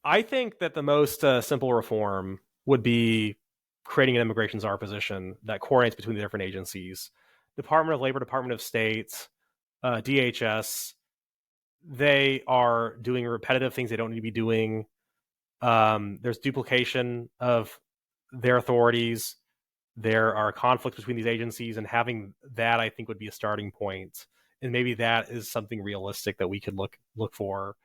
I think that the most simple reform would be creating an immigration czar position that coordinates between the different agencies. Department of Labor, Department of State, DHS, they are doing repetitive things they don't need to be doing. There's duplication of their authorities. There are conflicts between these agencies, and having that, I think, would be a starting point. And maybe that is something realistic that we could look for.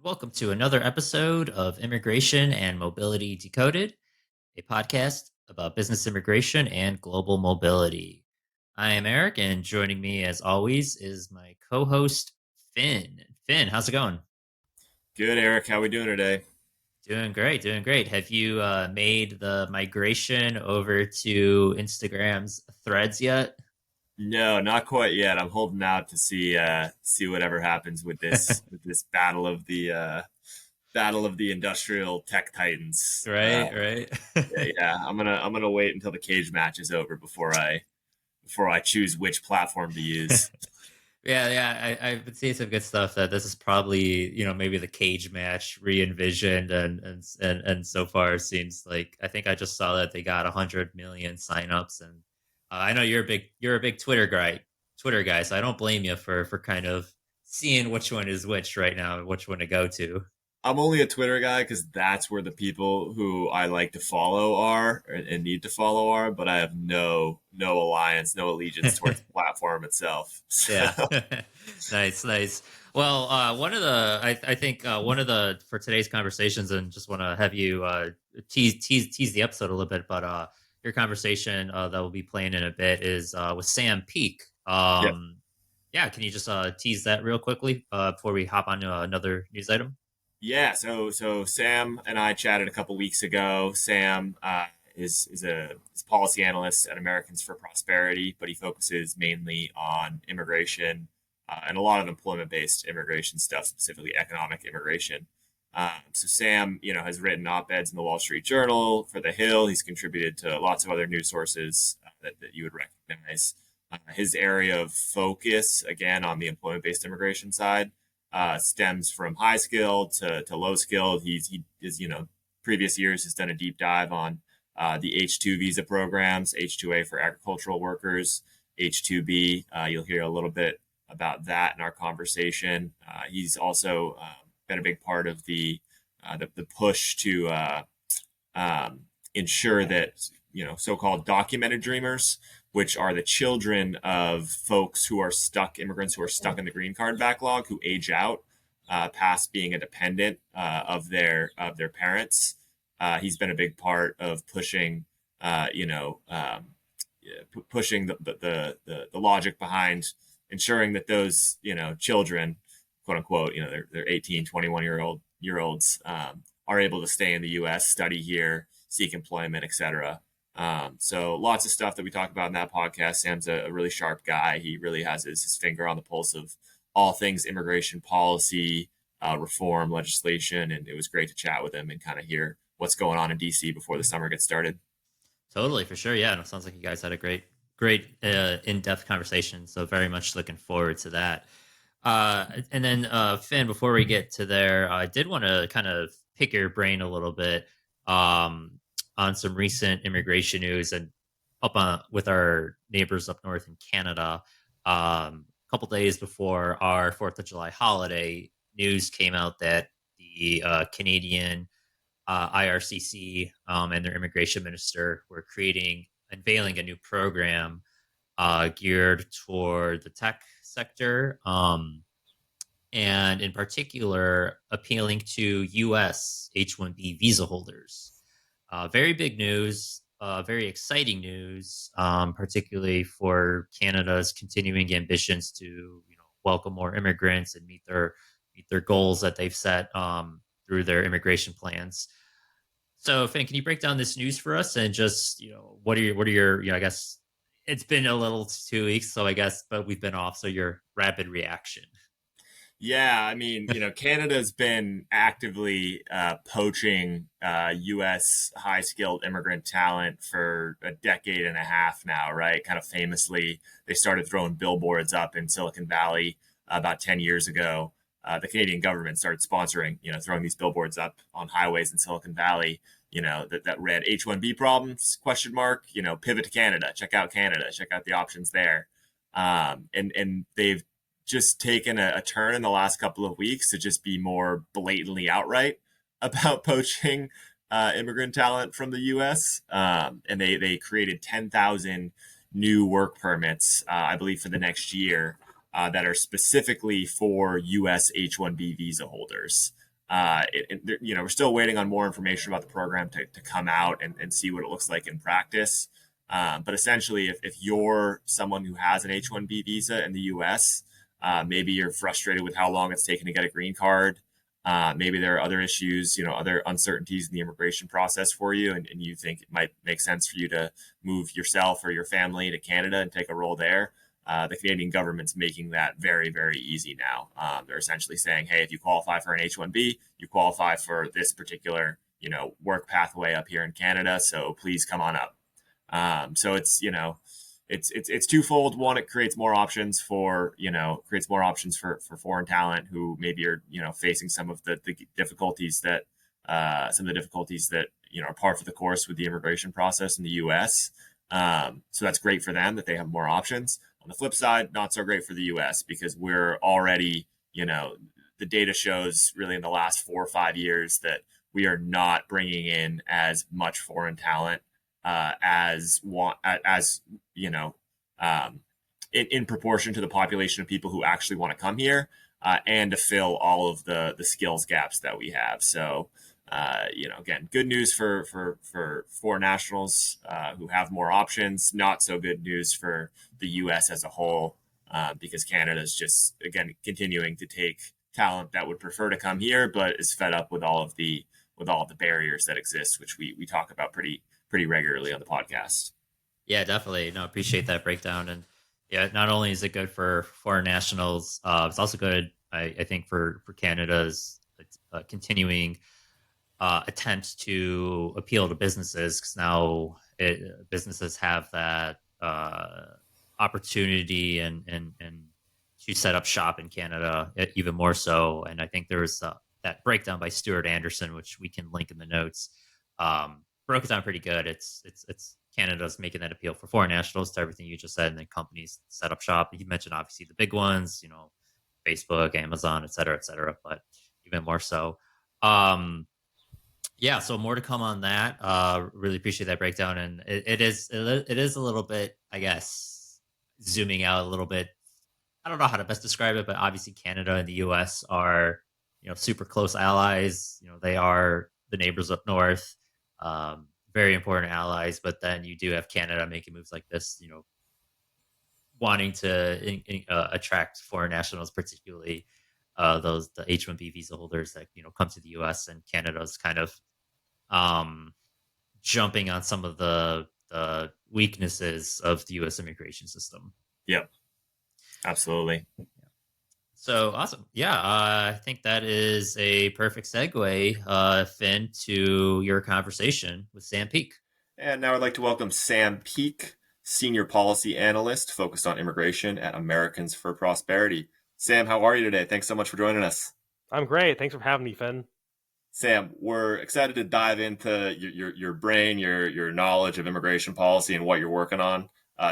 Welcome to another episode of Immigration and Mobility Decoded, a podcast about business immigration and global mobility. I am Eric, and joining me, as always, is my co host, Finn. Finn, how's it going? Good, Eric. How we doing today? Doing great, doing great. Have you made the migration over to Instagram's threads yet? No, not quite yet. I'm holding out to see whatever happens with this battle of the industrial tech titans. Right, right. Yeah. I'm gonna wait until the cage match is over before I choose which platform to use. I've been seeing some good stuff that this is probably, maybe the cage match re-envisioned and so far it seems like I think I just saw that they got 100 million signups and I know you're a big Twitter guy, so I don't blame you for kind of seeing which one is which right now, which one to go to. I'm only a Twitter guy because that's where the people who I like to follow are and need to follow are. But I have no alliance, no allegiance towards the platform itself. Yeah. Nice, nice. Well, one of the I think one of the for today's conversations, and just want to have you tease the episode a little bit, but your conversation that will be playing in a bit is with Sam Peak. Yeah. Yeah, can you just tease that real quickly before we hop on to another news item? Yeah, so Sam and I chatted a couple weeks ago. Sam is policy analyst at Americans for Prosperity, but he focuses mainly on immigration and a lot of employment based immigration stuff, specifically economic immigration. So Sam, has written op-eds in the Wall Street Journal, for The Hill. He's contributed to lots of other news sources that you would recognize. His area of focus, again, on the employment-based immigration side, stems from high skilled to low skilled. He is, previous years has done a deep dive on the H2 visa programs, H2A for agricultural workers, H2B. You'll hear a little bit about that in our conversation. He's also been a big part of the push to ensure that so-called documented dreamers, which are the children of folks who are stuck, immigrants who are stuck in the green card backlog, who age out past being a dependent of their parents. He's been a big part of pushing, pushing the logic behind ensuring that those children, quote unquote, they're 18, 21 year olds are able to stay in the U.S., study here, seek employment, etc. So lots of stuff that we talk about in that podcast. Sam's a really sharp guy. He really has his finger on the pulse of all things immigration policy, reform, legislation. And it was great to chat with him and kind of hear what's going on in DC before the summer gets started. Totally, for sure. Yeah, and it sounds like you guys had a great in-depth conversation. So very much looking forward to that. And then Finn, before we get to there, I did want to kind of pick your brain a little bit on some recent immigration news and with our neighbors up north in Canada. A couple days before our 4th of July holiday, news came out that the Canadian IRCC and their immigration minister were unveiling a new program geared toward the tech sector, and in particular appealing to U.S. H-1B visa holders. Very big news, very exciting news, particularly for Canada's continuing ambitions to welcome more immigrants and meet their goals that they've set through their immigration plans. So, Finn, can you break down this news for us and just what are your I guess it's been a little 2 weeks, so I guess, but we've been off. So your rapid reaction. Yeah, I mean, Canada's been actively poaching U.S. high-skilled immigrant talent for a decade and a half now, right? Kind of famously, they started throwing billboards up in Silicon Valley about 10 years ago, the Canadian government started sponsoring, throwing these billboards up on highways in Silicon Valley, that read H-1B problems, ? Pivot to Canada, check out the options there. And they've just taken a turn in the last couple of weeks to just be more blatantly outright about poaching immigrant talent from the U.S. And they created 10,000 new work permits, I believe, for the next year that are specifically for U.S. H-1B visa holders. We're still waiting on more information about the program to come out and see what it looks like in practice. But essentially, if you're someone who has an H-1B visa in the U.S., maybe you're frustrated with how long it's taken to get a green card. Maybe there are other issues, other uncertainties in the immigration process for you, and you think it might make sense for you to move yourself or your family to Canada and take a role there. The Canadian government's making that very, very easy now. They're essentially saying, hey, if you qualify for an H-1B, you qualify for this particular, work pathway up here in Canada. So please come on up. So it's twofold. One, it creates more options for foreign talent who maybe are, facing some of the difficulties that are par for the course with the immigration process in the U.S. So that's great for them that they have more options. On the flip side, not so great for the U.S. because we're already, the data shows really in the last 4 or 5 years that we are not bringing in as much foreign talent in proportion to the population of people who actually want to come here, and to fill all of the skills gaps that we have. So, again, good news for foreign nationals who have more options. Not so good news for the U.S. as a whole, because Canada is just, again, continuing to take talent that would prefer to come here, but is fed up with all of the barriers that exist, which we talk about pretty regularly on the podcast. Yeah, definitely. No, appreciate that breakdown. And yeah, not only is it good for foreign nationals, it's also good, I think, for Canada's continuing attempt to appeal to businesses, because now businesses have that opportunity and to set up shop in Canada even more so. And I think there's that breakdown by Stuart Anderson, which we can link in the notes. Broke it down pretty good. It's Canada's making that appeal for foreign nationals to everything you just said, and then companies set up shop. You mentioned obviously the big ones, Facebook, Amazon, et cetera, but even more so. Yeah, so more to come on that. Really appreciate that breakdown, and it is a little bit, I guess, zooming out a little bit. I don't know how to best describe it, but obviously Canada and the U.S. are super close allies. They are the neighbors up north. Very important allies, but then you do have Canada making moves like this, wanting to attract foreign nationals, particularly the H-1B visa holders that come to the U.S. and Canada's kind of jumping on some of the weaknesses of the U.S. immigration system. Yep, absolutely. So awesome. Yeah, I think that is a perfect segue, Finn, to your conversation with Sam Peak. And now I'd like to welcome Sam Peak, Senior Policy Analyst focused on immigration at Americans for Prosperity. Sam, how are you today? Thanks so much for joining us. I'm great. Thanks for having me, Finn. Sam, we're excited to dive into your brain, your knowledge of immigration policy and what you're working on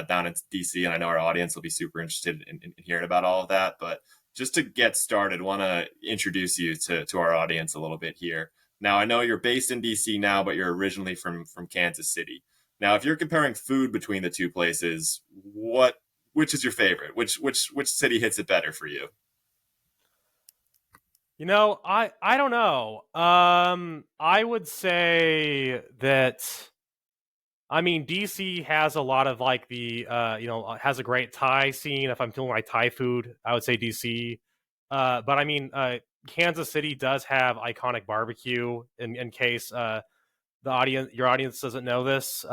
down in DC. And I know our audience will be super interested in hearing about all of that. But just to get started, I want to introduce you to our audience a little bit here. Now, I know you're based in DC now, but you're originally from Kansas City. Now, if you're comparing food between the two places, which is your favorite? Which city hits it better for you? I don't know. I would say that, DC has a lot of like the, has a great Thai scene. If I'm feeling like Thai food, I would say DC. But Kansas City does have iconic barbecue. In case your audience doesn't know this,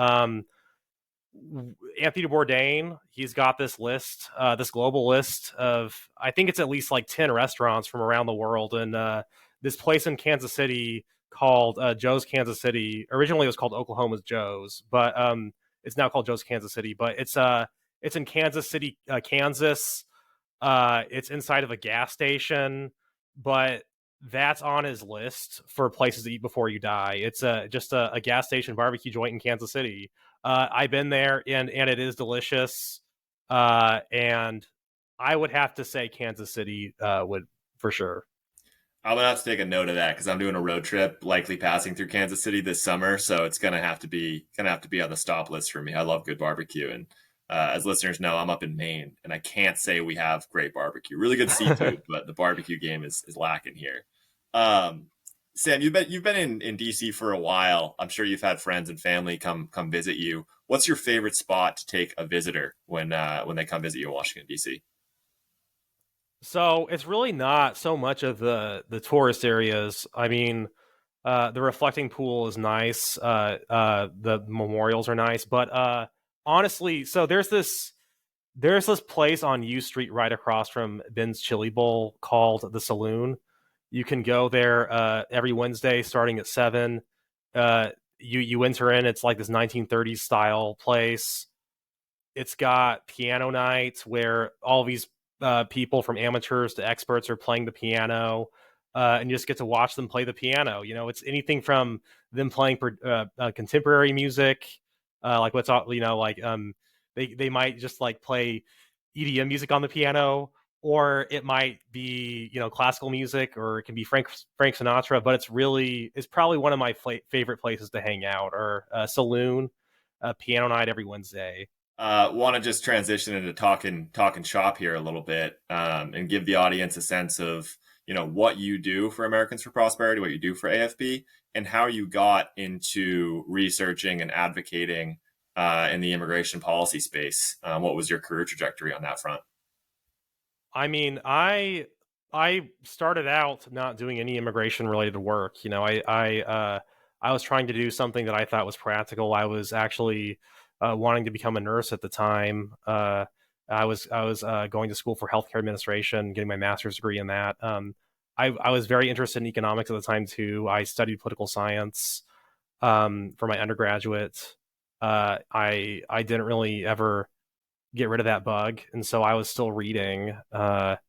Anthony Bourdain, he's got this list, this global list of, I think it's at least like 10 restaurants from around the world. And this place in Kansas City called Joe's Kansas City. Originally it was called Oklahoma's Joe's, but it's now called Joe's Kansas City. But it's in Kansas City, Kansas. It's inside of a gas station. but that's on his list for places to eat before you die. It's just a gas station barbecue joint in Kansas City. I've been there, and it is delicious. And I would have to say Kansas City would for sure. I'm gonna have to take a note of that because I'm doing a road trip, likely passing through Kansas City this summer. So it's gonna have to be on the stop list for me. I love good barbecue, and as listeners know, I'm up in Maine, and I can't say we have great barbecue. Really good seafood, but the barbecue game is lacking here. Um, Sam, you've been in DC for a while. I'm sure you've had friends and family come visit you. What's your favorite spot to take a visitor when they come visit you in Washington D.C.? So it's really not so much of the tourist areas. I mean, the reflecting pool is nice. The memorials are nice, but honestly, so there's this place on U Street right across from Ben's Chili Bowl called the Saloon. You can go there every Wednesday starting at 7. You enter in. It's like this 1930s style place. It's got piano nights where all these people from amateurs to experts are playing the piano, and you just get to watch them play the piano. It's anything from them playing contemporary music, like what's all like they might just like play EDM music on the piano, or it might be classical music, or it can be Frank Sinatra. But it's probably one of my favorite places to hang out, or saloon, piano night every Wednesday. Want to just transition into talking shop here a little bit, and give the audience a sense of what you do for Americans for Prosperity, what you do for AFP, and how you got into researching and advocating in the immigration policy space. What was your career trajectory on that front? I mean, I started out not doing any immigration related work. I was trying to do something that I thought was practical. I was actually wanting to become a nurse at the time. I was going to school for healthcare administration, getting my master's degree in that. I was very interested in economics at the time too. I studied political science for my undergraduate. I didn't really ever get rid of that bug, and so I was still reading. And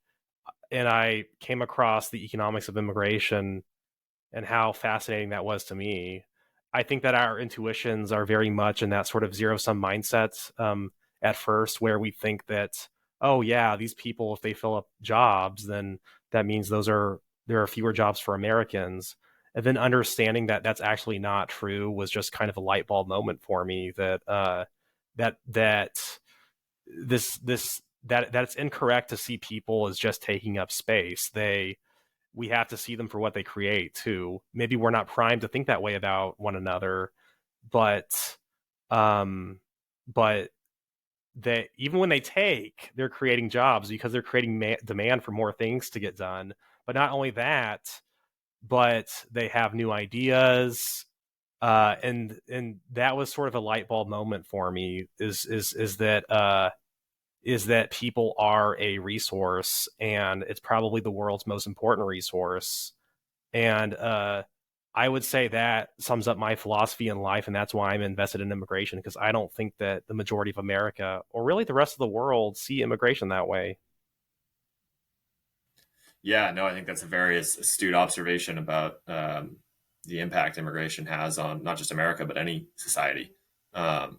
I came across the economics of immigration and how fascinating that was to me. I think that our intuitions are very much in that sort of zero sum mindset at first, where we think that, oh yeah, these people, if they fill up jobs, then that means there are fewer jobs for Americans. And then understanding that that's actually not true was just kind of a light bulb moment for me, that that it's incorrect to see people as just taking up space. We have to see them for what they create too. Maybe we're not primed to think that way about one another, but um, but that even when they're creating jobs because they're creating demand for more things to get done. But not only that, but they have new ideas. And that was sort of a light bulb moment for me. Is that people are a resource, and it's probably the world's most important resource. And I would say that sums up my philosophy in life, and that's why I'm invested in immigration, because I don't think that the majority of America, or really the rest of the world, see immigration that way. Yeah, no, I think that's a very astute observation about the impact immigration has on not just America but any society, and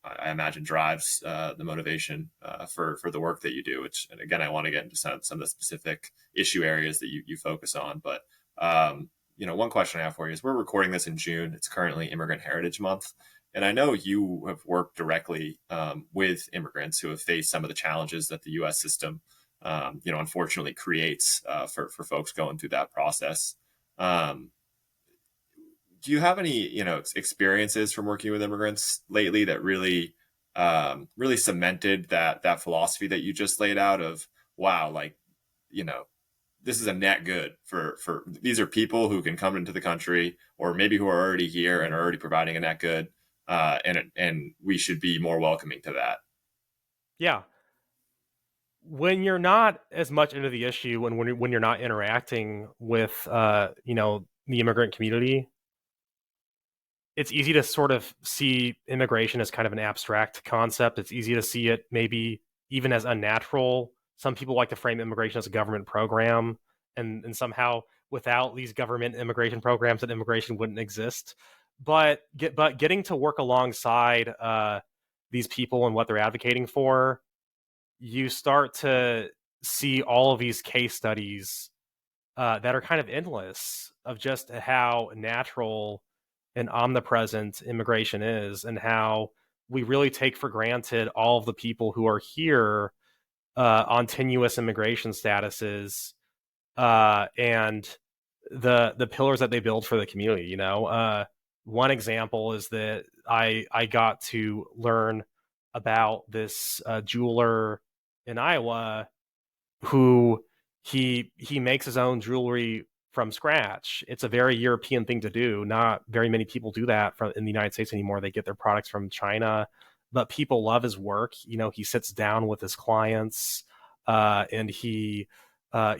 I imagine drives the motivation for the work that you do. Which, and again, I want to get into some of the specific issue areas that you focus on. But one question I have for you is: we're recording this in June. It's currently Immigrant Heritage Month, and I know you have worked directly with immigrants who have faced some of the challenges that the U.S. system unfortunately creates for folks going through that process. Um, do you have any, experiences from working with immigrants lately that really cemented that philosophy that you just laid out of, wow, like, you know, this is a net good for these are people who can come into the country or maybe who are already here and are already providing a net good, and we should be more welcoming to that. Yeah, when you're not as much into the issue, and when you're not interacting with the immigrant community, it's easy to sort of see immigration as kind of an abstract concept. It's easy to see it maybe even as unnatural. Some people like to frame immigration as a government program, and somehow without these government immigration programs, that immigration wouldn't exist. But getting to work alongside these people and what they're advocating for, you start to see all of these case studies that are kind of endless of just how natural and omnipresent immigration is, and how we really take for granted all of the people who are here on tenuous immigration statuses, and the pillars that they build for the community. One example is that I got to learn about this jeweler in Iowa who he makes his own jewelry from scratch. It's a very European thing to do. Not very many people do that in the United States anymore. They get their products from China, but people love his work. He sits down with his clients, and he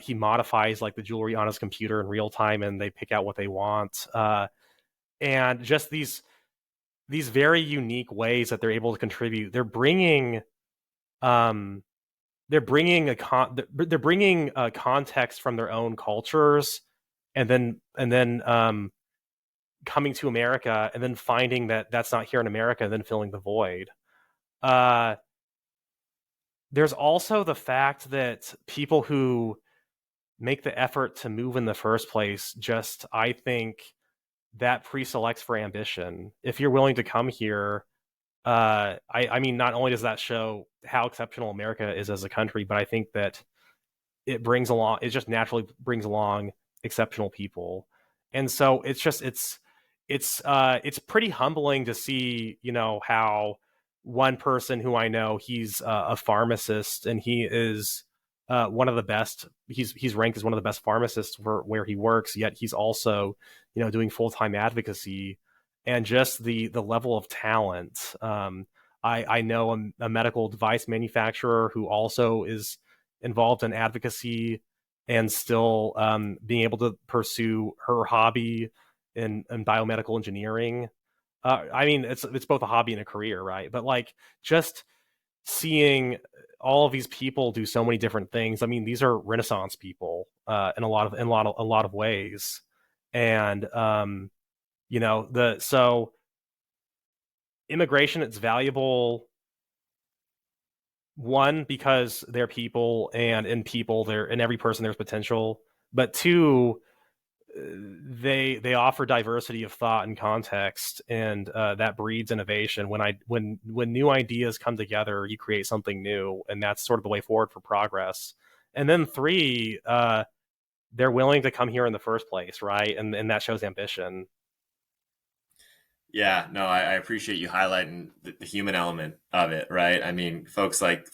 modifies like the jewelry on his computer in real time, and they pick out what they want. And just these very unique ways that they're able to contribute. They're bringing they're bringing a context from their own cultures, and then coming to America, and then finding that that's not here in America, and then filling the void. There's also the fact that people who make the effort to move in the first place, just, I think that pre-selects for ambition. If you're willing to come here, I mean, not only does that show how exceptional America is as a country, but I think that it just naturally brings along exceptional people. And so it's pretty humbling to see, how one person who I know, he's a pharmacist, and he is one of the best. He's ranked as one of the best pharmacists for where he works. Yet he's also, doing full-time advocacy, and just the level of talent. I know a medical device manufacturer who also is involved in advocacy, and still being able to pursue her hobby in biomedical engineering. I mean, it's both a hobby and a career, right? But like, just seeing all of these people do so many different things. I mean, these are Renaissance people in a lot of ways, and so immigration, it's valuable. One, because they're people, and in people, in every person there's potential. But two, they offer diversity of thought and context, and that breeds innovation. When new ideas come together, you create something new, and that's sort of the way forward for progress. And then three, they're willing to come here in the first place, right? And that shows ambition. Yeah, no, I appreciate you highlighting the human element of it, right? I mean, folks like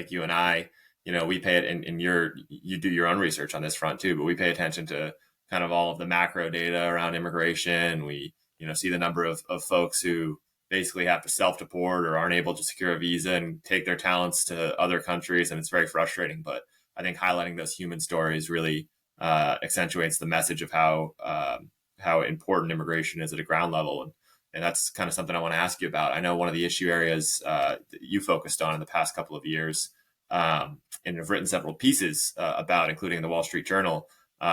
you and I, we pay it, and you do your own research on this front too, but we pay attention to kind of all of the macro data around immigration. We, see the number of folks who basically have to self-deport or aren't able to secure a visa and take their talents to other countries, and it's very frustrating. But I think highlighting those human stories really accentuates the message of how important immigration is at a ground level. And that's kind of something I want to ask you about. I know one of the issue areas that you focused on in the past couple of years, and have written several pieces about, including in the Wall Street Journal,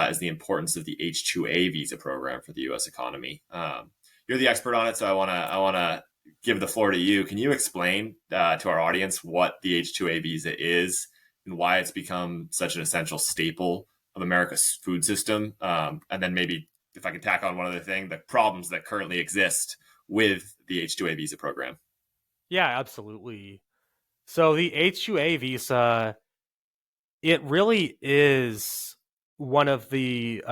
is the importance of the H-2A visa program for the U.S. economy. You're the expert on it, so I want to give the floor to you. Can you explain to our audience what the H-2A visa is and why it's become such an essential staple of America's food system? And then maybe, if I can tack on one other thing, the problems that currently exist with the H-2A visa program. Yeah, absolutely. So the H-2A visa, it really is one of the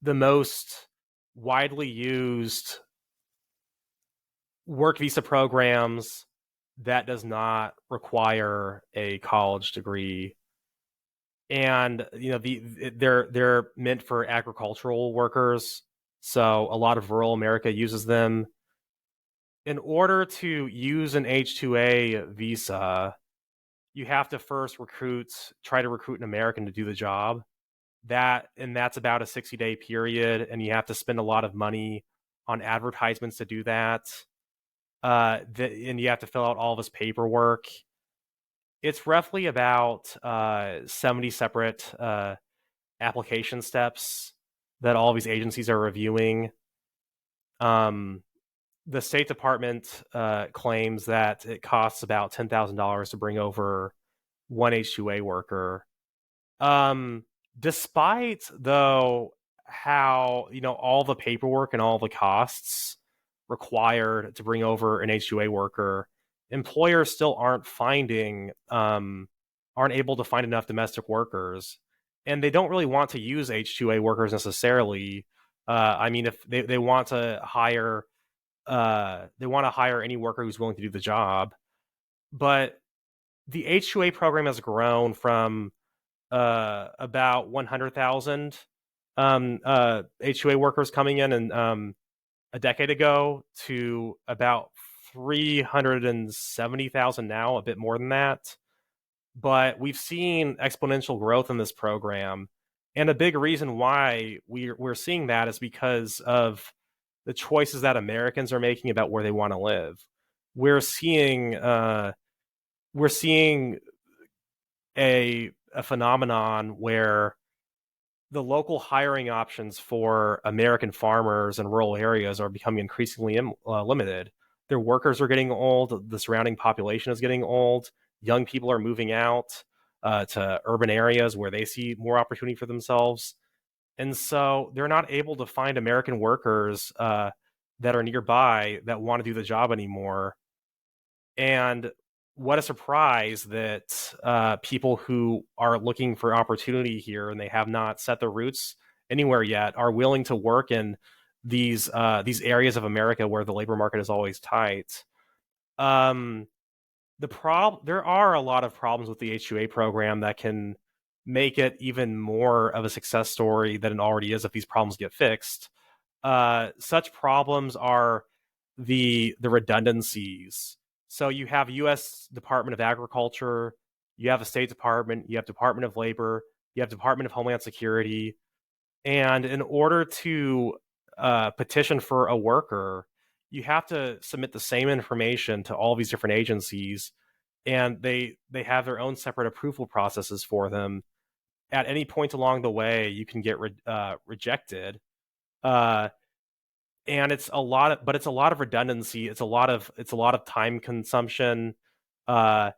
most widely used work visa programs that does not require a college degree. And they're meant for agricultural workers, so a lot of rural America uses them. In order to use an H-2A visa, you have to first try to recruit an American to do the job. That's about a 60-day period, and you have to spend a lot of money on advertisements to do that. And you have to fill out all of this paperwork. It's roughly about 70 separate application steps that all these agencies are reviewing. The State Department claims that it costs about $10,000 to bring over one H-2A worker. Despite, though, how, all the paperwork and all the costs required to bring over an H-2A worker, employers still aren't able to find enough domestic workers, and they don't really want to use H-2A workers necessarily. If they want to hire any worker who's willing to do the job, but the H-2A program has grown from about 100,000 H-2A workers coming in a decade ago to about 370,000 now, a bit more than that. But we've seen exponential growth in this program, and a big reason why we're seeing that is because of the choices that Americans are making about where they want to live. We're seeing a phenomenon where the local hiring options for American farmers in rural areas are becoming increasingly limited. Their workers are getting old. The surrounding population is getting old. Young people are moving out to urban areas where they see more opportunity for themselves. And so they're not able to find American workers that are nearby that want to do the job anymore. And what a surprise that people who are looking for opportunity here and they have not set their roots anywhere yet are willing to work in these areas of America where the labor market is always tight. There are a lot of problems with the H-2A program that can make it even more of a success story than it already is if these problems get fixed. Such problems are the redundancies. So you have U.S. Department of Agriculture, you have a State Department, you have Department of Labor, you have Department of Homeland Security, and in order to petition for a worker, you have to submit the same information to all these different agencies, and they have their own separate approval processes for them. At any point along the way, you can get rejected. And it's a lot of redundancy. It's a lot of time consumption, and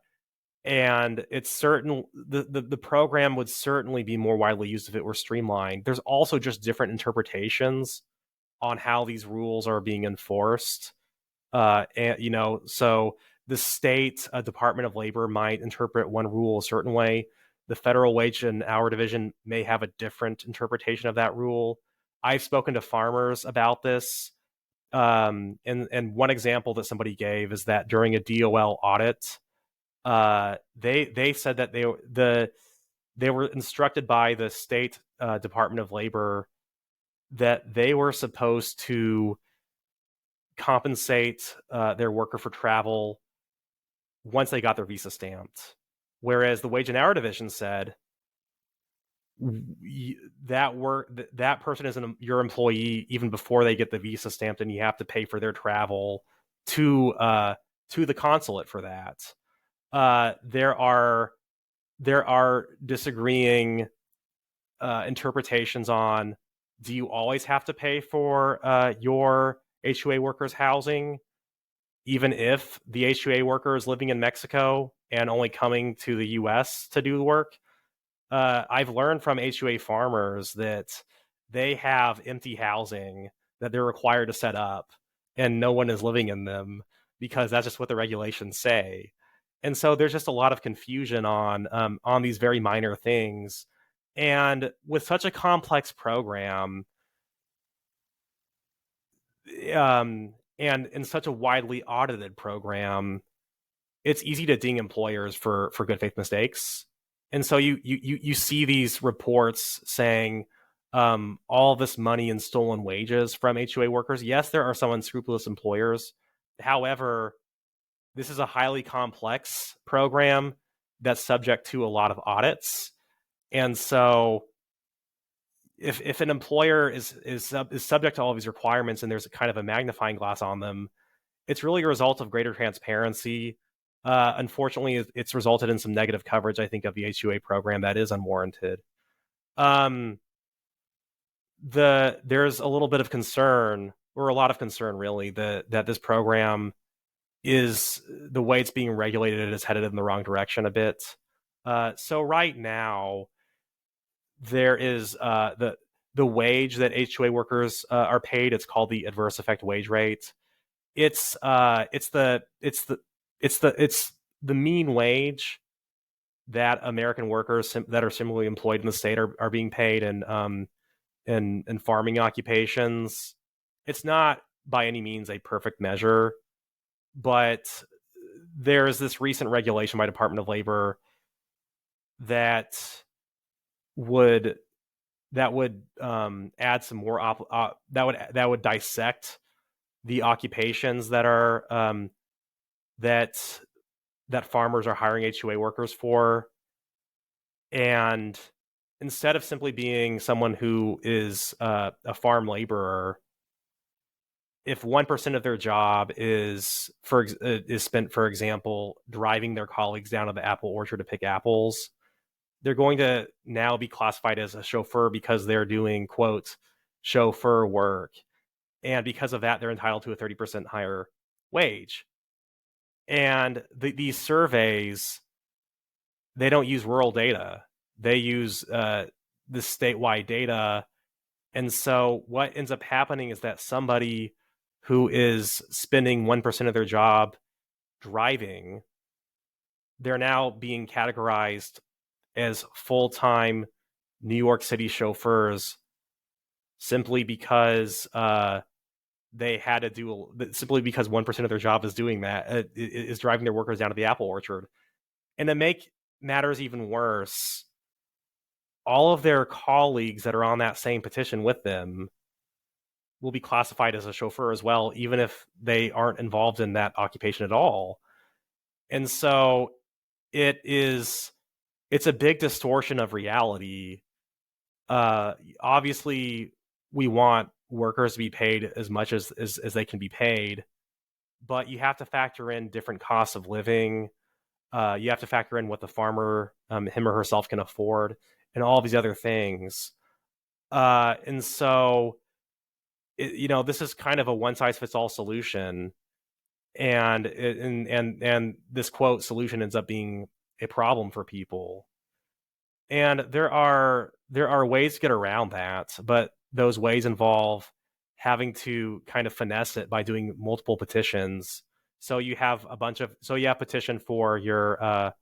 it's certain the program would certainly be more widely used if it were streamlined. There's also just different interpretations on how these rules are being enforced, and so the state Department of Labor might interpret one rule a certain way. The Federal Wage and Hour Division may have a different interpretation of that rule. I've spoken to farmers about this, and one example that somebody gave is that during a DOL audit, they said that they were instructed by the state Department of Labor that they were supposed to compensate their worker for travel once they got their visa stamped, whereas the Wage and Hour Division said that person is your employee even before they get the visa stamped, and you have to pay for their travel to the consulate for that. There are disagreeing interpretations on, do you always have to pay for your H-2A workers' housing, even if the H-2A worker is living in Mexico and only coming to the U.S. to do the work? I've learned from H-2A farmers that they have empty housing that they're required to set up, and no one is living in them because that's just what the regulations say. And so there's just a lot of confusion on these very minor things. And with such a complex program, and in such a widely audited program, it's easy to ding employers for good faith mistakes. And so you see these reports saying all this money in stolen wages from H-2A workers. Yes, there are some unscrupulous employers. However, this is a highly complex program that's subject to a lot of audits. And so if an employer is subject to all these requirements and there's a kind of a magnifying glass on them, it's really a result of greater transparency. Unfortunately, it's resulted in some negative coverage, I think, of the H-2A program that is unwarranted. There's a little bit of concern, or a lot of concern really, that this program is, the way it's being regulated, is headed in the wrong direction a bit. So right now, there is the wage that H2A workers are paid. It's called the adverse effect wage rate. It's the mean wage that American workers that are similarly employed in the state are being paid in farming occupations. It's not by any means a perfect measure, but there is this recent regulation by Department of Labor that would add some more that would dissect the occupations that are that farmers are hiring H2A workers for, and instead of simply being someone who is a farm laborer, if 1% of their job is spent, for example, driving their colleagues down to the apple orchard to pick apples, they're going to now be classified as a chauffeur because they're doing, quote, chauffeur work. And because of that, they're entitled to a 30% higher wage. And these surveys, they don't use rural data. They use the statewide data. And so what ends up happening is that somebody who is spending 1% of their job driving, they're now being categorized as full-time New York City chauffeurs simply because they had to do, simply because 1% of their job is doing that, is driving their workers down to the apple orchard. And to make matters even worse, all of their colleagues that are on that same petition with them will be classified as a chauffeur as well, even if they aren't involved in that occupation at all. And so it's a big distortion of reality. Obviously, we want workers to be paid as much as they can be paid, but you have to factor in different costs of living. You have to factor in what the farmer, him or herself, can afford, and all these other things. And so, this is kind of a one-size-fits-all solution, and this, quote, solution ends up being a problem for people. And there are ways to get around that, but those ways involve having to kind of finesse it by doing multiple petitions. So you have petition for your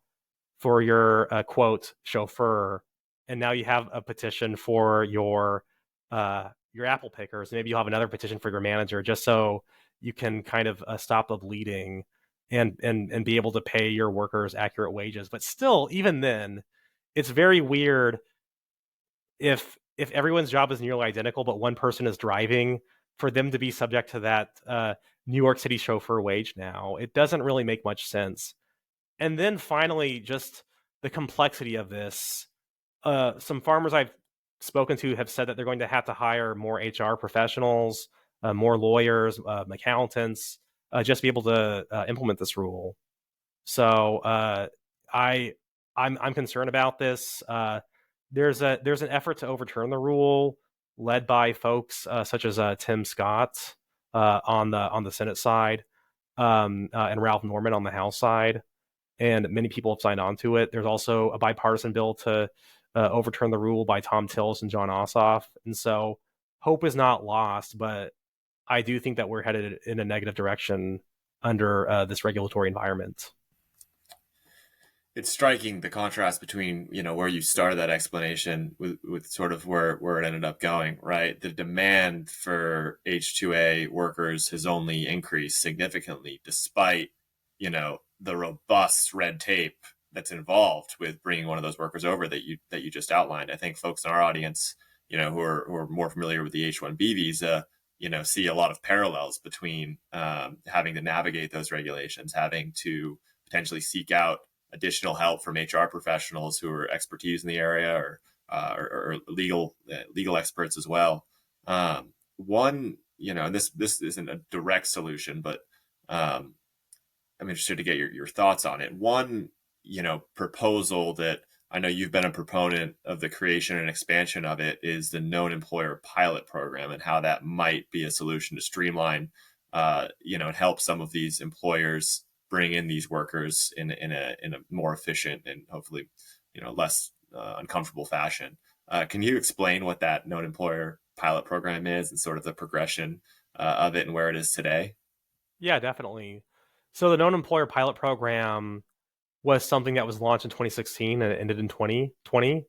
quote chauffeur, and now you have a petition for your apple pickers. Maybe you'll have another petition for your manager, just so you can kind of stop the bleeding and be able to pay your workers accurate wages. But still, even then, it's very weird if everyone's job is nearly identical, but one person is driving, for them to be subject to that New York City chauffeur wage now. It doesn't really make much sense. And then finally, just the complexity of this. Some farmers I've spoken to have said that they're going to have to hire more HR professionals, more lawyers, accountants, just to be able to implement this rule. So I'm concerned about this. There's an effort to overturn the rule, led by folks such as Tim Scott on the Senate side, and Ralph Norman on the House side, and many people have signed on to it. There's also a bipartisan bill to overturn the rule by Tom Tillis and John Ossoff, and so hope is not lost. But I do think that we're headed in a negative direction under this regulatory environment. It's striking, the contrast between, where you started that explanation with sort of where it ended up going, right? The demand for H2A workers has only increased significantly, despite, the robust red tape that's involved with bringing one of those workers over that you just outlined. I think folks in our audience, who are more familiar with the H-1B visa, see a lot of parallels between having to navigate those regulations, having to potentially seek out additional help from HR professionals who are expertise in the area, or legal experts as well. One, this isn't a direct solution, but I'm interested to get your thoughts on it. One, proposal that I know you've been a proponent of the creation and expansion of it, is the known employer pilot program, and how that might be a solution to streamline, and help some of these employers bring in these workers in a more efficient and hopefully, less uncomfortable fashion. Can you explain what that known employer pilot program is and sort of the progression of it and where it is today? Yeah, definitely. So the known employer pilot program was something that was launched in 2016 and it ended in 2020.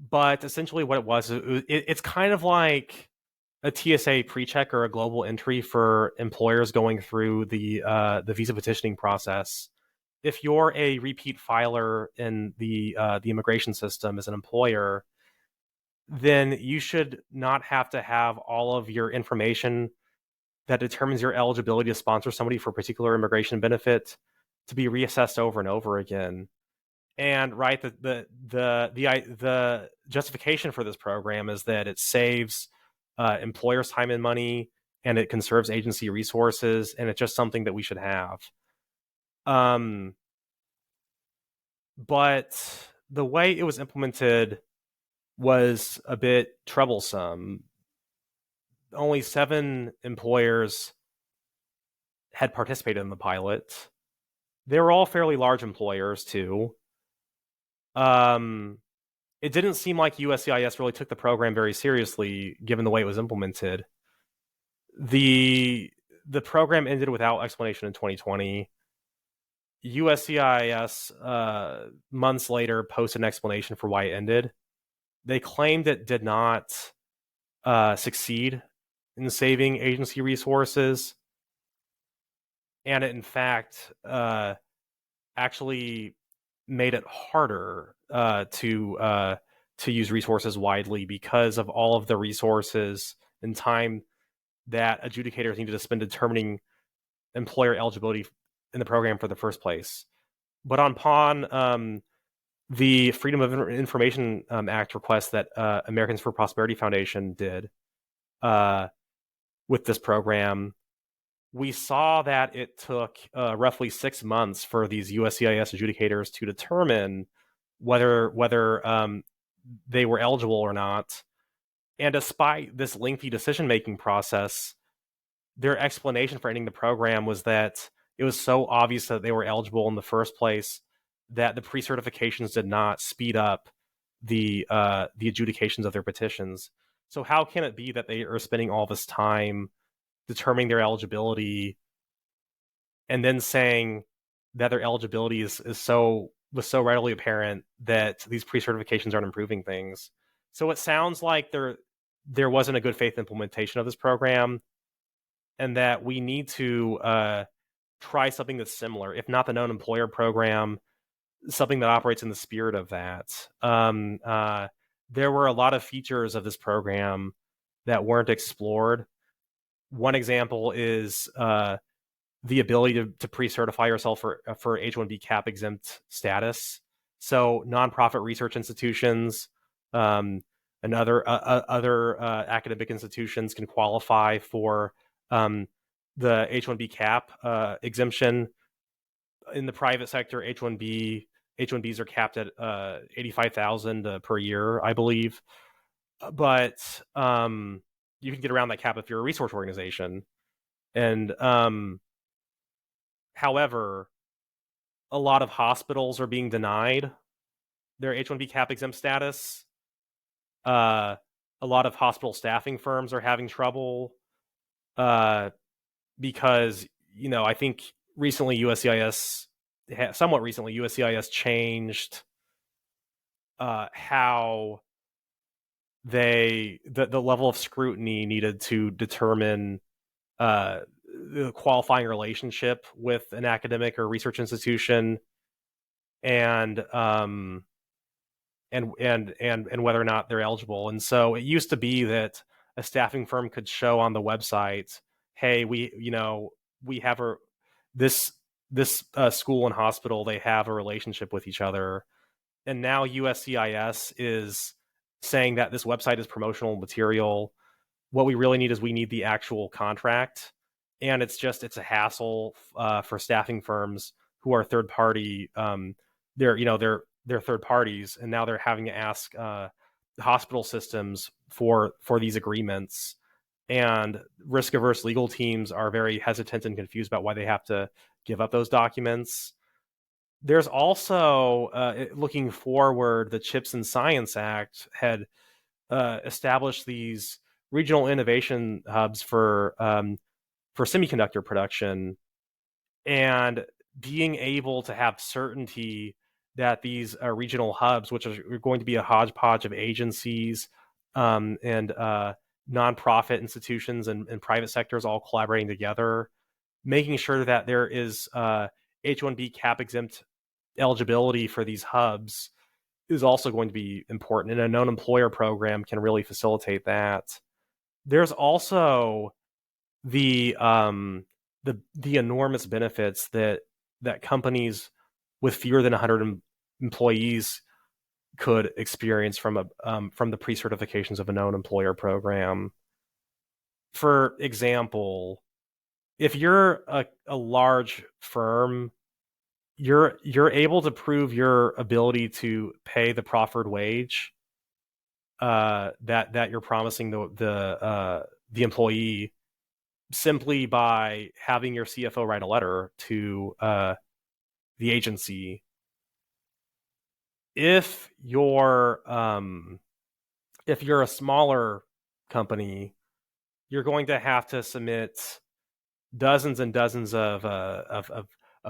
But essentially, what it was, it's kind of like a TSA pre-check or a global entry for employers going through the visa petitioning process. If you're a repeat filer in the immigration system as an employer, then you should not have to have all of your information that determines your eligibility to sponsor somebody for a particular immigration benefit to be reassessed over and over again. And right, the justification for this program is that it saves employers time and money, and it conserves agency resources, and it's just something that we should have. But the way it was implemented was a bit troublesome. Only 7 employers had participated in the pilot. They were all fairly large employers too. It didn't seem like USCIS really took the program very seriously, given the way it was implemented. The program ended without explanation in 2020. USCIS months later posted an explanation for why it ended. They claimed it did not succeed in saving agency resources, and it in fact actually made it harder to use resources widely because of all of the resources and time that adjudicators needed to spend determining employer eligibility in the program for the first place. But upon the Freedom of Information Act request that Americans for Prosperity Foundation did with this program, we saw that it took roughly 6 months for these USCIS adjudicators to determine whether they were eligible or not. And despite this lengthy decision-making process, their explanation for ending the program was that it was so obvious that they were eligible in the first place that the pre-certifications did not speed up the adjudications of their petitions. So how can it be that they are spending all this time determining their eligibility and then saying that their eligibility was so readily apparent that these pre-certifications aren't improving things? So it sounds like there wasn't a good faith implementation of this program, and that we need to try something that's similar, if not the known employer program, something that operates in the spirit of that. There were a lot of features of this program that weren't explored. One example is the ability to pre-certify yourself for H-1B cap exempt status. So nonprofit research institutions and other academic institutions can qualify for the H-1B cap exemption. In the private sector, H-1Bs are capped at 85,000 per year, I believe. But you can get around that cap if you're a research organization. And however, a lot of hospitals are being denied their H-1B cap exempt status. A lot of hospital staffing firms are having trouble because, I think somewhat recently, USCIS changed how the level of scrutiny needed to determine the qualifying relationship with an academic or research institution, and whether or not they're eligible. And so it used to be that a staffing firm could show on the website, hey, we have this school and hospital, they have a relationship with each other. And now USCIS is saying that this website is promotional material. What we really need is the actual contract. And it's a hassle for staffing firms who are third party. They're they're third parties, and now they're having to ask the hospital systems for these agreements. And risk-averse legal teams are very hesitant and confused about why they have to give up those documents. There's also, looking forward, the CHIPS and Science Act had established these regional innovation hubs for semiconductor production, and being able to have certainty that these regional hubs, which are going to be a hodgepodge of agencies and nonprofit institutions and private sectors all collaborating together, making sure that there is H-1B cap exempt eligibility for these hubs is also going to be important, and a known employer program can really facilitate that. There's also the enormous benefits that companies with fewer than 100 employees could experience from the pre-certifications of a known employer program. For example, if you're a large firm, you're able to prove your ability to pay the proffered wage that you're promising the employee simply by having your CFO write a letter to the agency. If you're a smaller company, you're going to have to submit dozens and dozens of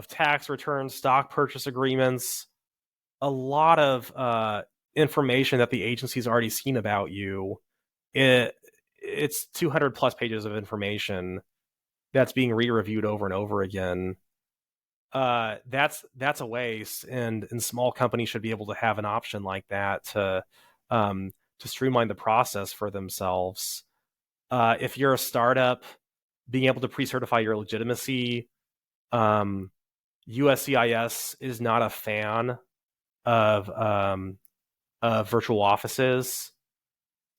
tax returns, stock purchase agreements, a lot of information that the agency's already seen about you. It's 200 plus pages of information that's being re-reviewed over and over again. That's a waste, and small companies should be able to have an option like that to streamline the process for themselves. If you're a startup, being able to pre-certify your legitimacy. USCIS is not a fan of virtual offices,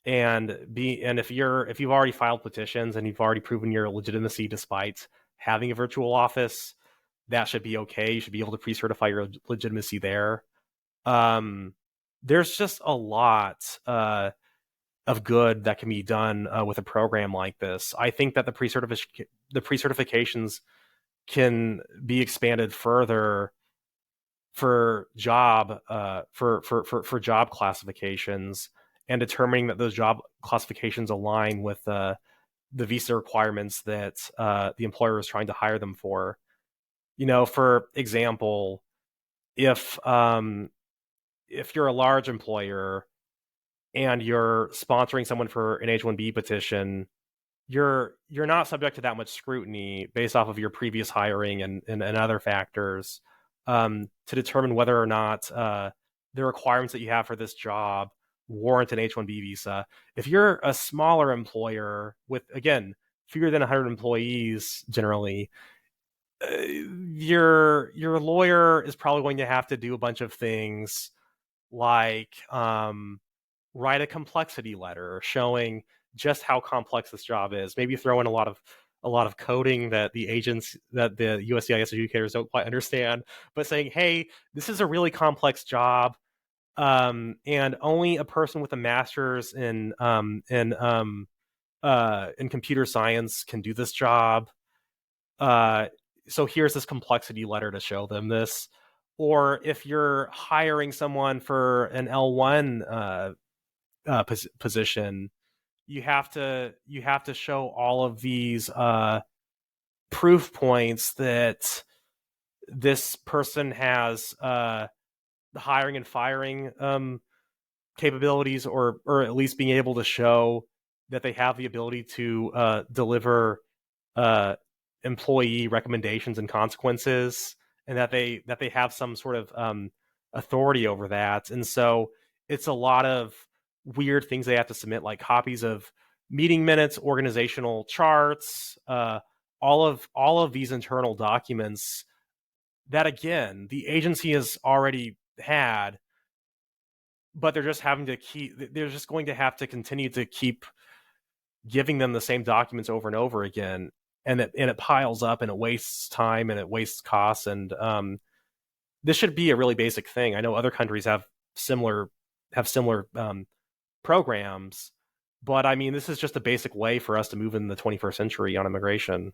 and if you've already filed petitions and you've already proven your legitimacy despite having a virtual office, that should be okay. You should be able to pre-certify your legitimacy there. There's just a lot of good that can be done with a program like this. I think that the pre-certifications can be expanded further for job job classifications, and determining that those job classifications align with the visa requirements that the employer is trying to hire them for. For example, if you're a large employer and you're sponsoring someone for an H-1B petition, you're not subject to that much scrutiny based off of your previous hiring and other factors to determine whether or not the requirements that you have for this job warrant an H-1B visa. If you're a smaller employer with, again, fewer than 100 employees generally, your lawyer is probably going to have to do a bunch of things like write a complexity letter showing just how complex this job is. Maybe throw in a lot of coding that the USCIS adjudicators don't quite understand, but saying, hey, this is a really complex job, and only a person with a master's in computer science can do this job. So here's this complexity letter to show them this. Or if you're hiring someone for an L1 position, you have to show all of these proof points that this person has the hiring and firing capabilities, or at least being able to show that they have the ability to deliver employee recommendations and consequences, and that they have some sort of authority over that. And so it's a lot of weird things they have to submit, like copies of meeting minutes, organizational charts, all of these internal documents that, again, the agency has already had, but they're just going to have to continue to keep giving them the same documents over and over again, and it piles up, and it wastes time, and it wastes costs, and this should be a really basic thing. I know other countries have similar programs, but I mean, this is just a basic way for us to move in the 21st century on immigration.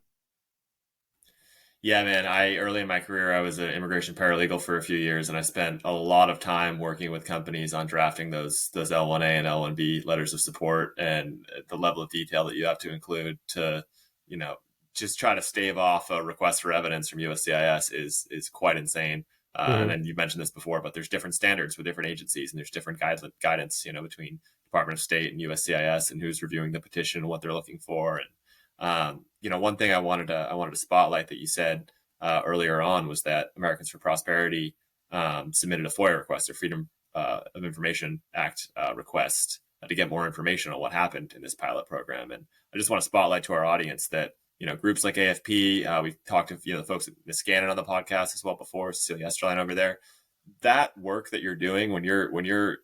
Yeah, man. Early in my career, I was an immigration paralegal for a few years, and I spent a lot of time working with companies on drafting those L1A and L1B letters of support, and the level of detail that you have to include to, you know, just try to stave off a request for evidence from USCIS is quite insane. And then you mentioned this before, but there's different standards with different agencies, and there's different guidance, between Department of State and USCIS, and who's reviewing the petition and what they're looking for. And one thing I wanted to spotlight that you said earlier on was that Americans for Prosperity submitted a FOIA request, a Freedom of Information Act request to get more information on what happened in this pilot program. And I just want to spotlight to our audience that groups like AFP, we've talked to the folks at Niskanen on the podcast as well before, Cecilia Esterline over there. That work that you're doing when you're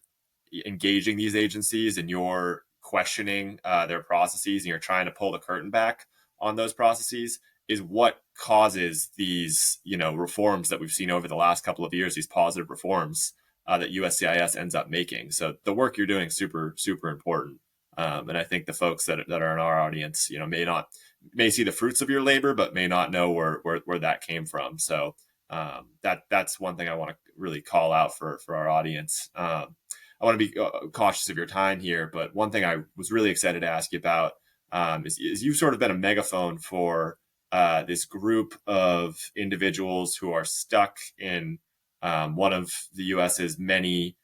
engaging these agencies and you're questioning their processes and you're trying to pull the curtain back on those processes is what causes these reforms that we've seen over the last couple of years, these positive reforms that USCIS ends up making. So the work you're doing is super, super important. And I think the folks that are in our audience, may see the fruits of your labor, but may not know where that came from. So that's one thing I want to really call out for our audience. I want to be cautious of your time here, but one thing I was really excited to ask you about is you've sort of been a megaphone for this group of individuals who are stuck in one of the U.S.'s many,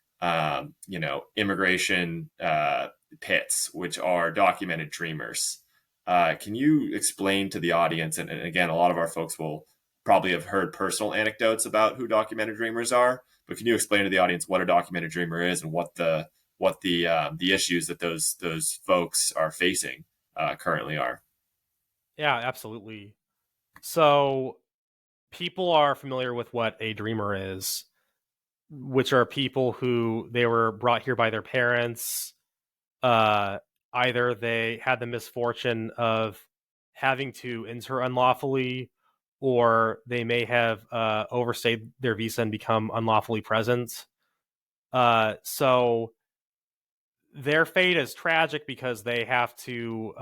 immigration pits, which are documented dreamers. Can you explain to the audience, and again, a lot of our folks will probably have heard personal anecdotes about who documented dreamers are, but can you explain to the audience what a documented dreamer is and what the issues that those folks are facing currently are? Yeah, absolutely. So people are familiar with what a dreamer is, which are people who they were brought here by their parents. Either they had the misfortune of having to enter unlawfully, or they may have overstayed their visa and become unlawfully present. So their fate is tragic because they have to,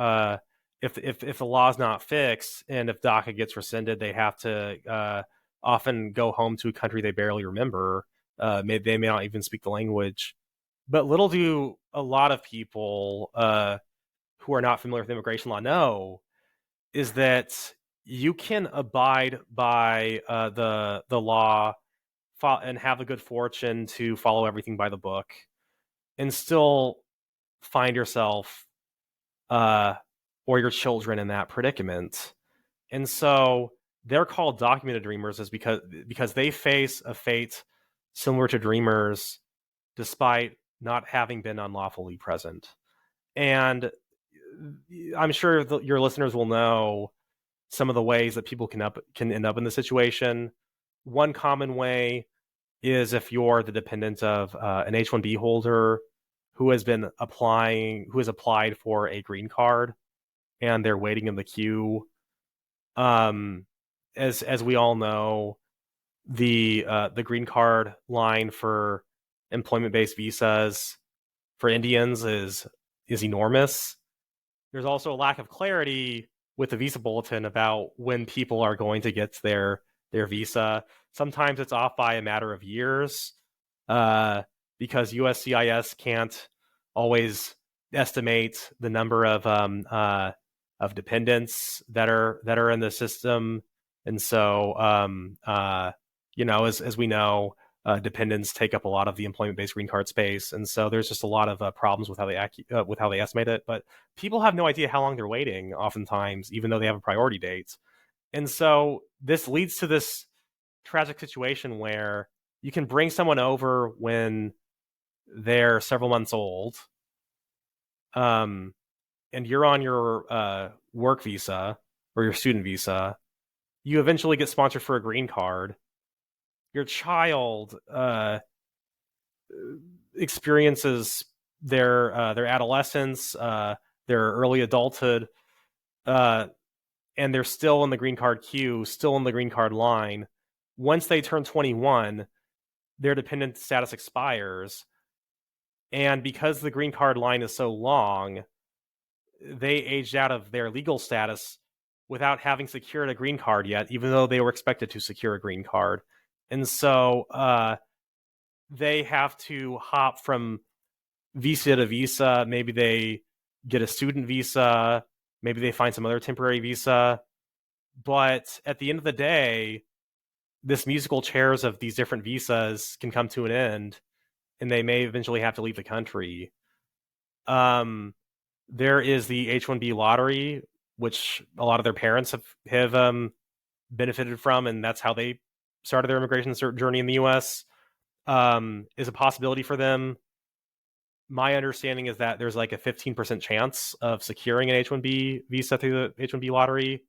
if the law's not fixed and if DACA gets rescinded, they have to often go home to a country they barely remember. They may not even speak the language. But little do a lot of people who are not familiar with immigration law know is that you can abide by the law and have the good fortune to follow everything by the book and still find yourself or your children in that predicament. And so they're called documented dreamers is because they face a fate similar to dreamers despite not having been unlawfully present. And I'm sure your listeners will know some of the ways that people can end up in this situation. One common way is if you're the dependent of an H-1B holder who has applied for a green card and they're waiting in the queue. As we all know, the green card line for employment-based visas for Indians is enormous. There's also a lack of clarity with the visa bulletin about when people are going to get their visa. Sometimes it's off by a matter of years because USCIS can't always estimate the number of dependents that are in the system, and so as we know, dependents take up a lot of the employment-based green card space, and so there's just a lot of problems with how they estimate it. But people have no idea how long they're waiting, oftentimes, even though they have a priority date. And so this leads to this tragic situation where you can bring someone over when they're several months old, and you're on your work visa or your student visa. You eventually get sponsored for a green card. Your child experiences their adolescence, their early adulthood, and they're still in the green card queue, still in the green card line. once they turn 21, their dependent status expires. And because the green card line is so long, they aged out of their legal status without having secured a green card yet, even though they were expected to secure a green card. And so they have to hop from visa to visa. Maybe they get a student visa. Maybe they find some other temporary visa. But at the end of the day, this musical chairs of these different visas can come to an end, and they may eventually have to leave the country. There is the H-1B lottery, which a lot of their parents have benefited from, and that's how they started their immigration journey in the U.S. Is a possibility for them. My understanding is that there's like a 15% chance of securing an H-1B visa through the H-1B lottery.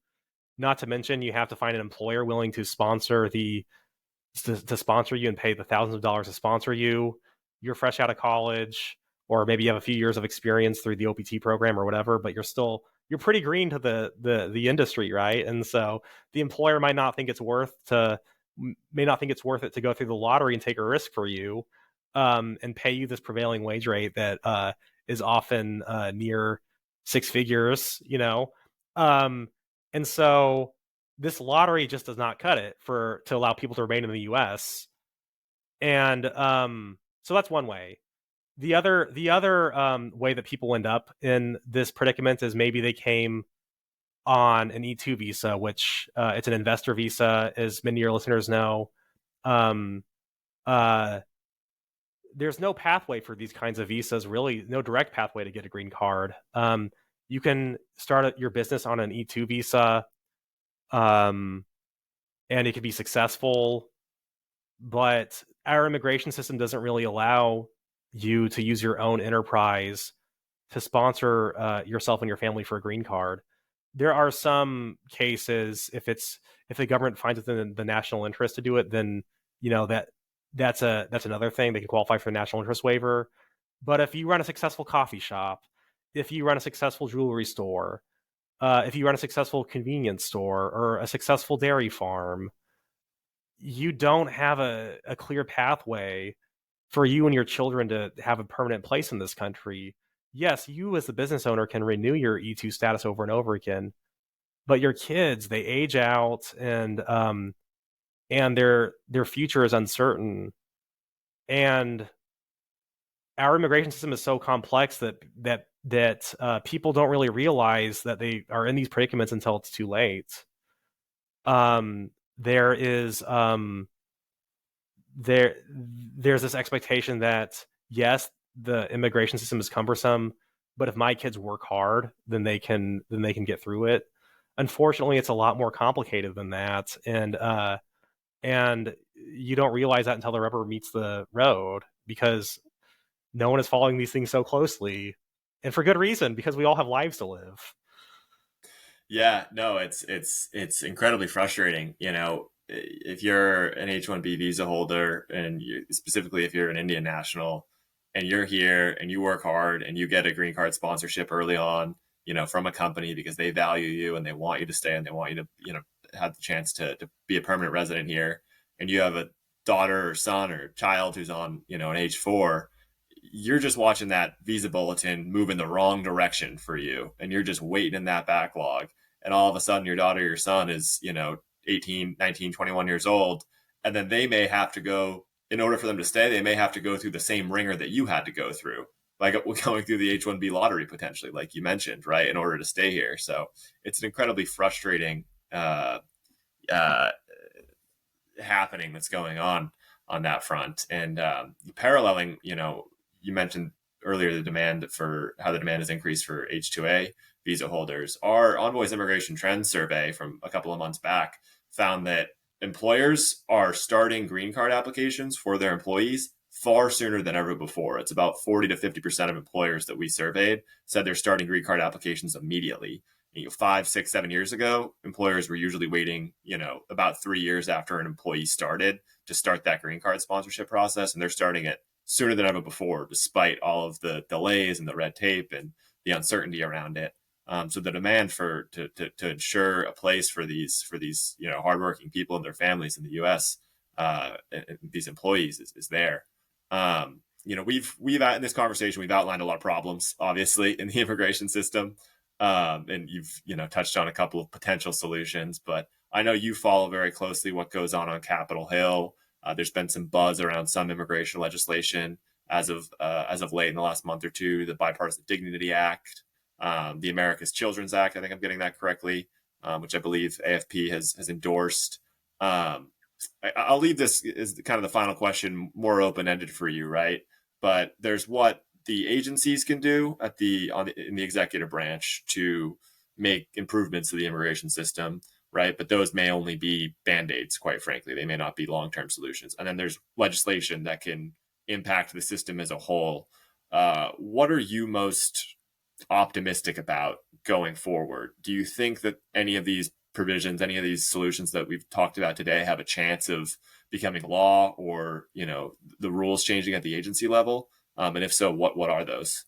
Not to mention, you have to find an employer willing to sponsor to sponsor you and pay the thousands of dollars to sponsor you. You're fresh out of college, or maybe you have a few years of experience through the OPT program or whatever, but you're pretty green to the industry, right? And so the employer might not think it's worth it to go through the lottery and take a risk for you, and pay you this prevailing wage rate that is often near six figures, and so this lottery just does not cut it to allow people to remain in the U.S. And so that's one way. The other way that people end up in this predicament is maybe they came on an E2 visa, which it's an investor visa, as many of your listeners know. There's no pathway for these kinds of visas, really, no direct pathway to get a green card. You can start your business on an E2 visa, and it could be successful, but our immigration system doesn't really allow you to use your own enterprise to sponsor yourself and your family for a green card. There are some cases, if the government finds it in the national interest to do it, then that's another thing. They can qualify for the national interest waiver. But if you run a successful coffee shop, if you run a successful jewelry store, if you run a successful convenience store or a successful dairy farm, you don't have a clear pathway for you and your children to have a permanent place in this country. Yes, you as the business owner can renew your E2 status over and over again, but your kids, they age out, and their future is uncertain. And our immigration system is so complex that people don't really realize that they are in these predicaments until it's too late. There's this expectation that, yes, the immigration system is cumbersome, but if my kids work hard, then they can get through it. Unfortunately, it's a lot more complicated than that, and you don't realize that until the rubber meets the road, because no one is following these things so closely, and for good reason, because we all have lives to live. Yeah, no, it's incredibly frustrating. If you're an H-1B visa holder, and specifically if you're an Indian national, and you're here and you work hard and you get a green card sponsorship early on, from a company because they value you and they want you to stay and they want you to, have the chance to be a permanent resident here, and you have a daughter or son or child who's on, an H-4, you're just watching that visa bulletin move in the wrong direction for you, and you're just waiting in that backlog, and all of a sudden your daughter or your son is 18, 19, 21 years old, and then they may have to go, in order for them to stay, they may have to go through the same ringer that you had to go through, like going through the H-1B lottery potentially, like you mentioned, right, in order to stay here. So it's an incredibly frustrating happening that's going on that front. And paralleling, you mentioned earlier the demand has increased for H-2A visa holders. Our Envoy's Immigration Trends survey from a couple of months back found that employers are starting green card applications for their employees far sooner than ever before. It's about 40 to 50% of employers that we surveyed said they're starting green card applications immediately. 5, 6, 7 years ago, employers were usually waiting, about 3 years after an employee started to start that green card sponsorship process. And they're starting it sooner than ever before, despite all of the delays and the red tape and the uncertainty around it. So the demand to ensure a place for these hardworking people and their families in the U.S. And these employees is there. We've in this conversation we've outlined a lot of problems, obviously, in the immigration system, and you've touched on a couple of potential solutions. But I know you follow very closely what goes on Capitol Hill. There's been some buzz around some immigration legislation as of late in the last month or two. The Bipartisan Dignity Act, the America's Children's Act. I think I'm getting that correctly, which I believe AFP has endorsed. I'll leave this as kind of the final question, more open ended for you, right? But there's what the agencies can do in the executive branch to make improvements to the immigration system, right? But those may only be band-aids, quite frankly. They may not be long-term solutions. And then there's legislation that can impact the system as a whole. What are you most optimistic about going forward? Do you think that any of these provisions, any of these solutions that we've talked about today have a chance of becoming law, or the rules changing at the agency level? And if so, what are those?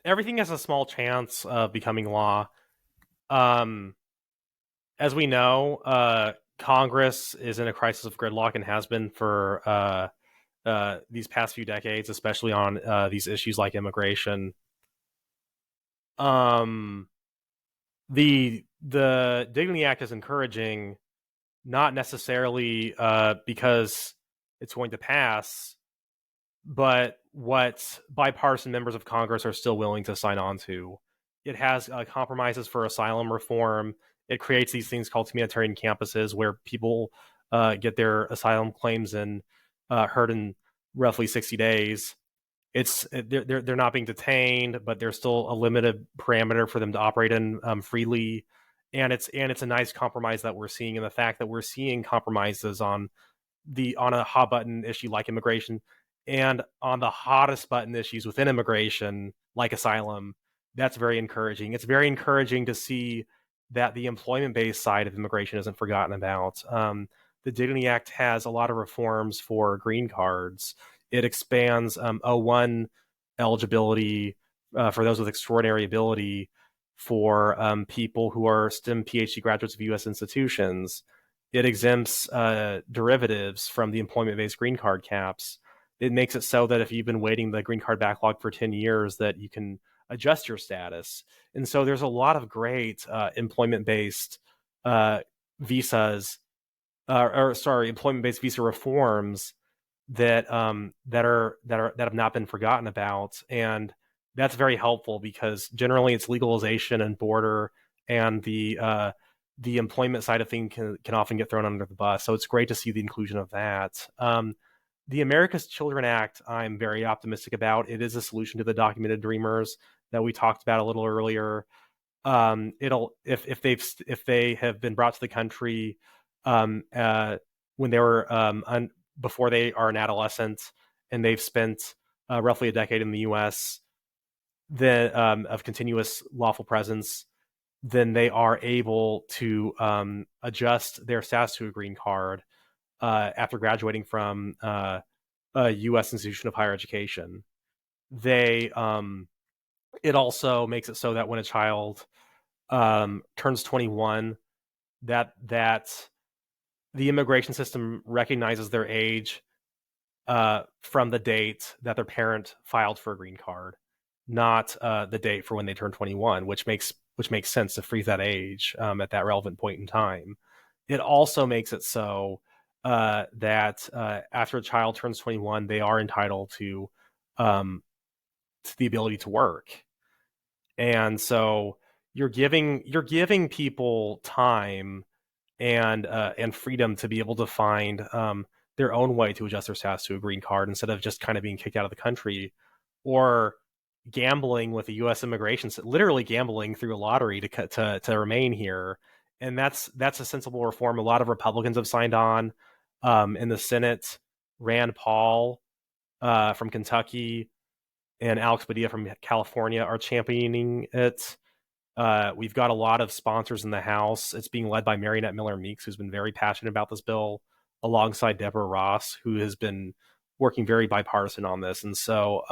Everything has a small chance of becoming law. As we know, Congress is in a crisis of gridlock and has been for these past few decades, especially on these issues like immigration. The Dignity Act is encouraging, not necessarily because it's going to pass, but what bipartisan members of Congress are still willing to sign on to. It has compromises for asylum reform. It creates these things called humanitarian campuses where people get their asylum claims heard in roughly 60 days. They're not being detained, but there's still a limited parameter for them to operate in freely. And it's a nice compromise that we're seeing, and the fact that we're seeing compromises on a hot button issue like immigration, and on the hottest button issues within immigration like asylum. That's very encouraging. It's very encouraging to see that the employment-based side of immigration isn't forgotten about. The Dignity Act has a lot of reforms for green cards. It expands O1 eligibility for those with extraordinary ability for people who are STEM PhD graduates of U.S. institutions. It exempts derivatives from the employment-based green card caps. It makes it so that if you've been waiting the green card backlog for 10 years, that you can adjust your status. And so there's a lot of great employment-based employment-based visa reforms that have not been forgotten about, and that's very helpful because generally it's legalization and border, and the employment side of things can often get thrown under the bus. So it's great to see the inclusion of that. The America's Children Act, I'm very optimistic about. It is a solution to the documented dreamers that we talked about a little earlier. If they have been brought to the country when they were before they are an adolescent, and they've spent roughly a decade in the U.S. Of continuous lawful presence, then they are able to adjust their status to a green card after graduating from a U.S. institution of higher education. It also makes it so that when a child turns 21, that the immigration system recognizes their age from the date that their parent filed for a green card, not the date for when they turn 21, which makes sense to freeze that age at that relevant point in time. It also makes it so that after a child turns 21, they are entitled to the ability to work, and so you're giving people time and freedom to be able to find their own way to adjust their status to a green card instead of just kind of being kicked out of the country or gambling with the U.S. immigration, literally gambling through a lottery to remain here. And that's a sensible reform. A lot of Republicans have signed on in the Senate. Rand Paul from Kentucky and Alex Padilla from California are championing it. We've got a lot of sponsors in the House. It's being led by Mariannette Miller Meeks, who's been very passionate about this bill, alongside Deborah Ross, who has been working very bipartisan on this. And so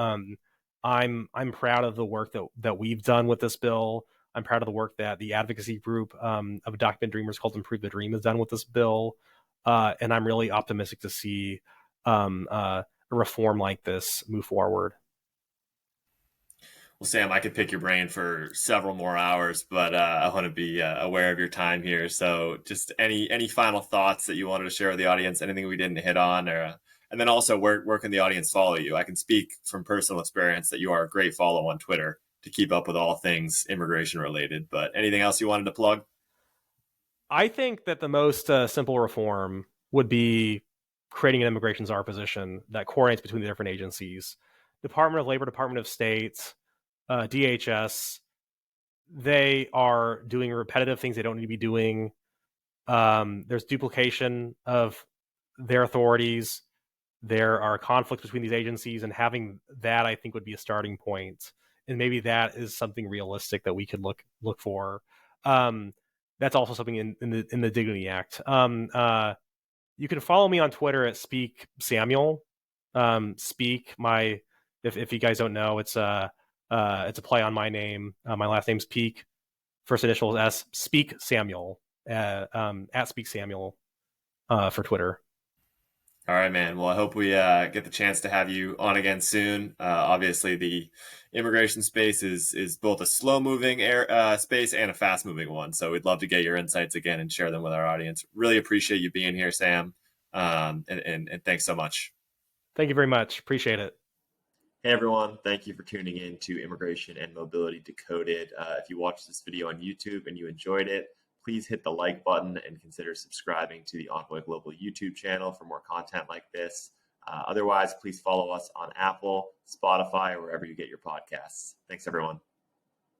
I'm proud of the work that we've done with this bill. I'm proud of the work that the advocacy group of document dreamers called Improve the Dream has done with this bill. And I'm really optimistic to see a reform like this move forward. Well, Sam, I could pick your brain for several more hours, but I want to be aware of your time here. So, just any final thoughts that you wanted to share with the audience? Anything we didn't hit on, or and then also where can the audience follow you? I can speak from personal experience that you are a great follow on Twitter to keep up with all things immigration related. But anything else you wanted to plug? I think that the most simple reform would be creating an immigration czar position that coordinates between the different agencies. Department of Labor, Department of State, DHS, they are doing repetitive things they don't need to be doing. There's duplication of their authorities. There are conflicts between these agencies, and having that, I think, would be a starting point. And maybe that is something realistic that we could look for. That's also something in the Dignity Act. You can follow me on Twitter at Speak Samuel. Speak my if you guys don't know, it's a play on my name. My last name's Peak. First initial is S. Speak Samuel at Speak Samuel for Twitter. All right, man. Well, I hope we get the chance to have you on again soon. Obviously, the immigration space is both a slow-moving space and a fast-moving one. So we'd love to get your insights again and share them with our audience. Really appreciate you being here, Sam. And thanks so much. Thank you very much. Appreciate it. Hey, everyone. Thank you for tuning in to Immigration and Mobility Decoded. If you watched this video on YouTube and you enjoyed it, please hit the like button and consider subscribing to the Envoy Global YouTube channel for more content like this. Otherwise, please follow us on Apple, Spotify, or wherever you get your podcasts. Thanks, everyone.